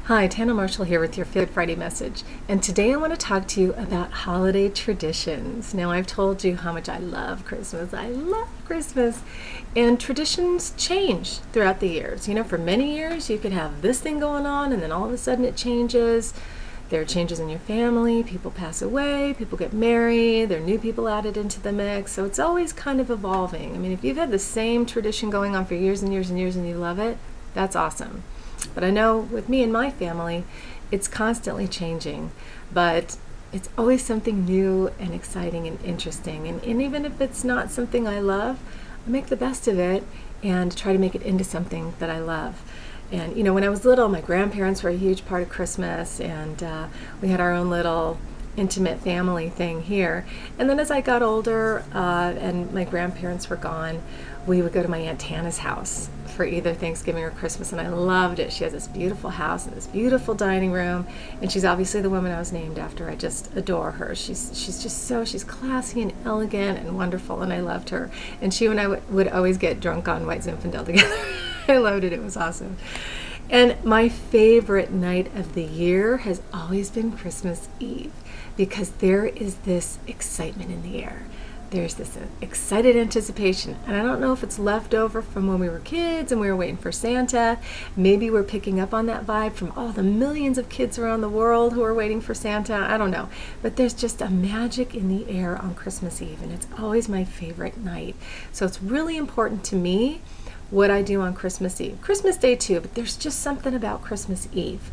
Hi, Tana Marshall here with your Good Friday message. And today I want to talk to you about holiday traditions. Now, I've told you how much I love Christmas. I love Christmas. And traditions change throughout the years. You know, for many years you could have this thing going on and then all of a sudden it changes. There are changes in your family, people pass away, people get married, there are new people added into the mix. So it's always kind of evolving. I mean, if you've had the same tradition going on for years and years and years and you love it, that's awesome. But I know with me and my family, it's constantly changing, but it's always something new and exciting and interesting. And even if it's not something I love, I make the best of it and try to make it into something that I love. And you know, when I was little, my grandparents were a huge part of Christmas, and we had our own little intimate family thing here. And then as I got older and my grandparents were gone, we would go to my Aunt Tana's house for either Thanksgiving or Christmas, and I loved it. She has this beautiful house and this beautiful dining room, and she's obviously the woman I was named after. I just adore her. She's classy and elegant and wonderful, and I loved her. And she and I would always get drunk on White Zinfandel together. I loved it. It was awesome. And my favorite night of the year has always been Christmas Eve, because there is this excitement in the air. There's this excited anticipation, and I don't know if it's left over from when we were kids and we were waiting for Santa. Maybe we're picking up on that vibe from all the millions of kids around the world who are waiting for Santa. I don't know, but there's just a magic in the air on Christmas Eve, and it's always my favorite night. So it's really important to me what I do on Christmas Eve. Christmas Day too, but there's just something about Christmas Eve.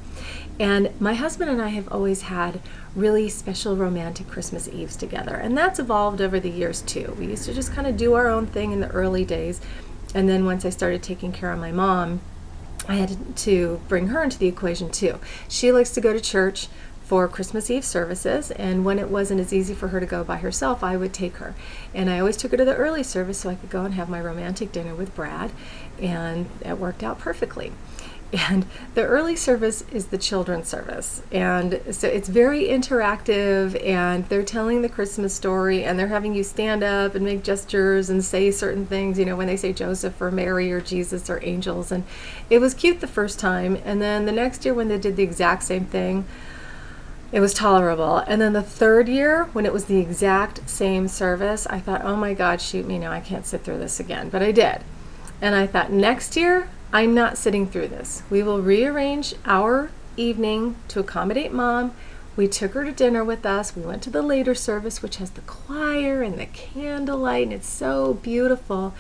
And my husband and I have always had really special romantic Christmas Eves together, and that's evolved over the years too. We used to just kind of do our own thing in the early days, and then once I started taking care of my mom, I had to bring her into the equation too. She likes to go to church for Christmas Eve services, and when it wasn't as easy for her to go by herself, I would take her. And I always took her to the early service so I could go and have my romantic dinner with Brad, and it worked out perfectly. And the early service is the children's service, and so it's very interactive, and they're telling the Christmas story, and they're having you stand up and make gestures and say certain things, you know, when they say Joseph or Mary or Jesus or angels. And it was cute the first time, and then the next year when they did the exact same thing, it was tolerable. And then the third year, when it was the exact same service, I thought, oh my God, shoot me now, I can't sit through this again. But I did. And I thought, next year, I'm not sitting through this. We will rearrange our evening to accommodate Mom. We took her to dinner with us. We went to the later service, which has the choir and the candlelight, and it's so beautiful.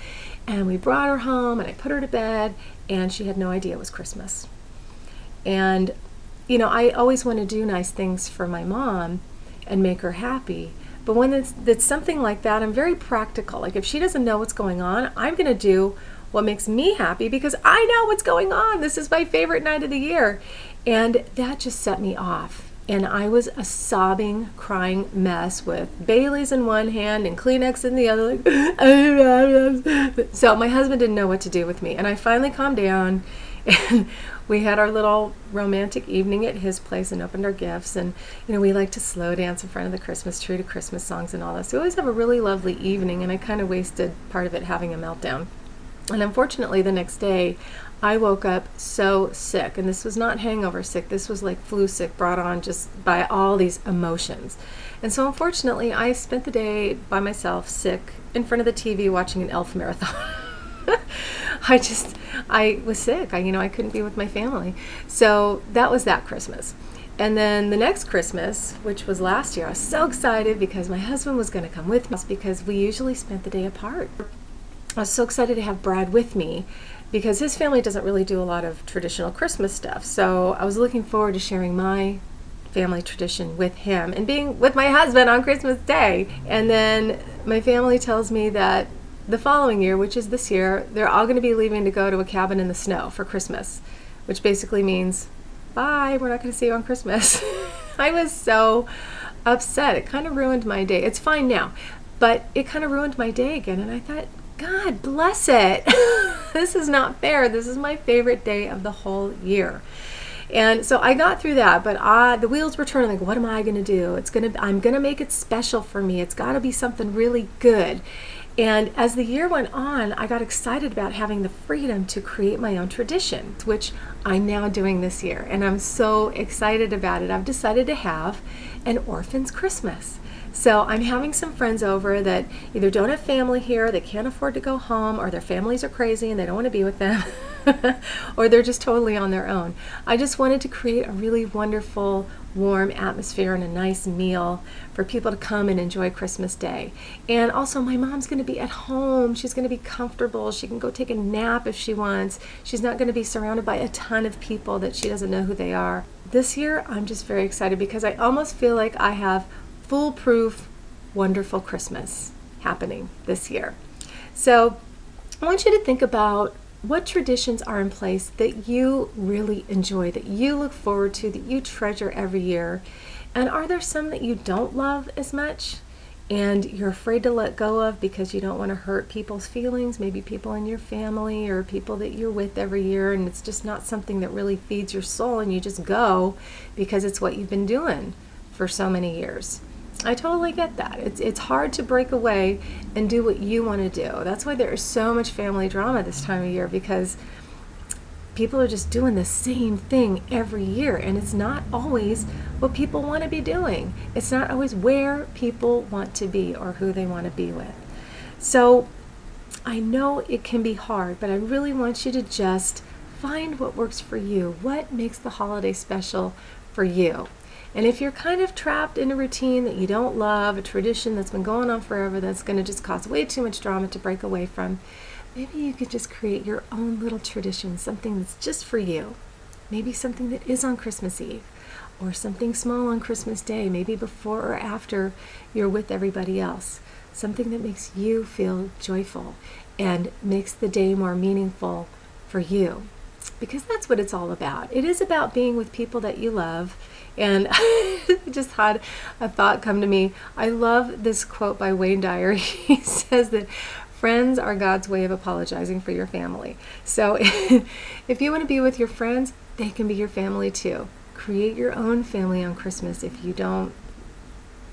And we brought her home, and I put her to bed, and she had no idea it was Christmas. And you know, I always want to do nice things for my mom and make her happy. But when it's something like that, I'm very practical. Like if she doesn't know what's going on, I'm going to do what makes me happy because I know what's going on. This is my favorite night of the year. And that just set me off. And I was a sobbing, crying mess with Bailey's in one hand and Kleenex in the other. Like, so my husband didn't know what to do with me. And I finally calmed down, and we had our little romantic evening at his place and opened our gifts. And, you know, we like to slow dance in front of the Christmas tree to Christmas songs and all this. So we always have a really lovely evening, and I kind of wasted part of it having a meltdown. And unfortunately, the next day, I woke up so sick. And this was not hangover sick. This was like flu sick brought on just by all these emotions. And so unfortunately, I spent the day by myself, sick, in front of the TV watching an elf marathon. I was sick. I couldn't be with my family. So that was that Christmas. And then the next Christmas, which was last year, I was so excited because my husband was going to come with me because we usually spent the day apart. I was so excited to have Brad with me because his family doesn't really do a lot of traditional Christmas stuff. So I was looking forward to sharing my family tradition with him and being with my husband on Christmas Day. And then my family tells me that the following year, which is this year, they're all going to be leaving to go to a cabin in the snow for Christmas, which basically means, bye, we're not going to see you on Christmas. I was so upset. It kind of ruined my day. It's fine now, but it kind of ruined my day again. And I thought, God bless it. This is not fair. This is my favorite day of the whole year. And so I got through that, but the wheels were turning. Like, what am I going to do? I'm going to make it special for me. It's got to be something really good. And as the year went on, I got excited about having the freedom to create my own tradition, which I'm now doing this year. And I'm so excited about it. I've decided to have an orphan's Christmas. So I'm having some friends over that either don't have family here, they can't afford to go home, or their families are crazy and they don't want to be with them, or they're just totally on their own. I just wanted to create a really wonderful, warm atmosphere and a nice meal for people to come and enjoy Christmas Day. And also, my mom's going to be at home. She's going to be comfortable. She can go take a nap if she wants. She's not going to be surrounded by a ton of people that she doesn't know who they are. This year, I'm just very excited because I almost feel like I have foolproof, wonderful Christmas happening this year. So I want you to think about what traditions are in place that you really enjoy, that you look forward to, that you treasure every year. And are there some that you don't love as much and you're afraid to let go of because you don't want to hurt people's feelings, maybe people in your family or people that you're with every year, and it's just not something that really feeds your soul and you just go because it's what you've been doing for so many years? I totally get that. It's hard to break away and do what you want to do. That's why there is so much family drama this time of year, because people are just doing the same thing every year, and it's not always what people want to be doing. It's not always where people want to be or who they want to be with. So I know it can be hard, but I really want you to just find what works for you. What makes the holiday special for you? And if you're kind of trapped in a routine that you don't love, a tradition that's been going on forever that's going to just cause way too much drama to break away from, maybe you could just create your own little tradition, something that's just for you. Maybe something that is on Christmas Eve, or something small on Christmas Day, maybe before or after you're with everybody else. Something that makes you feel joyful and makes the day more meaningful for you. Because that's what it's all about. It is about being with people that you love. And I just had a thought come to me. I love this quote by Wayne Dyer. He says that friends are God's way of apologizing for your family. So if you want to be with your friends, they can be your family too. Create your own family on Christmas if you don't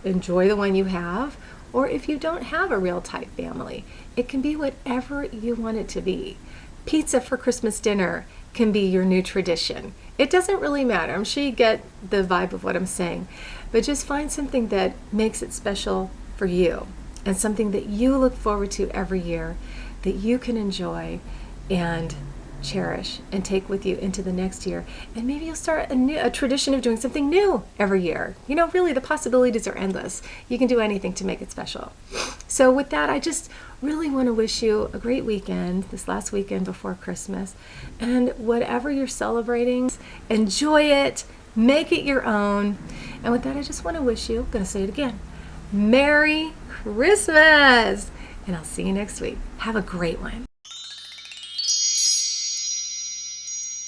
enjoy the one you have, or if you don't have a real tight family. It can be whatever you want it to be. Pizza for Christmas dinner can be your new tradition. It doesn't really matter. I'm sure you get the vibe of what I'm saying. But just find something that makes it special for you and something that you look forward to every year that you can enjoy and cherish and take with you into the next year. And maybe you'll start a tradition of doing something new every year. You know, really, the possibilities are endless. You can do anything to make it special. So with that, I just really want to wish you a great weekend, this last weekend before Christmas. And whatever you're celebrating, enjoy it, make it your own. And with that, I just want to wish you, I'm going to say it again, Merry Christmas! And I'll see you next week. Have a great one.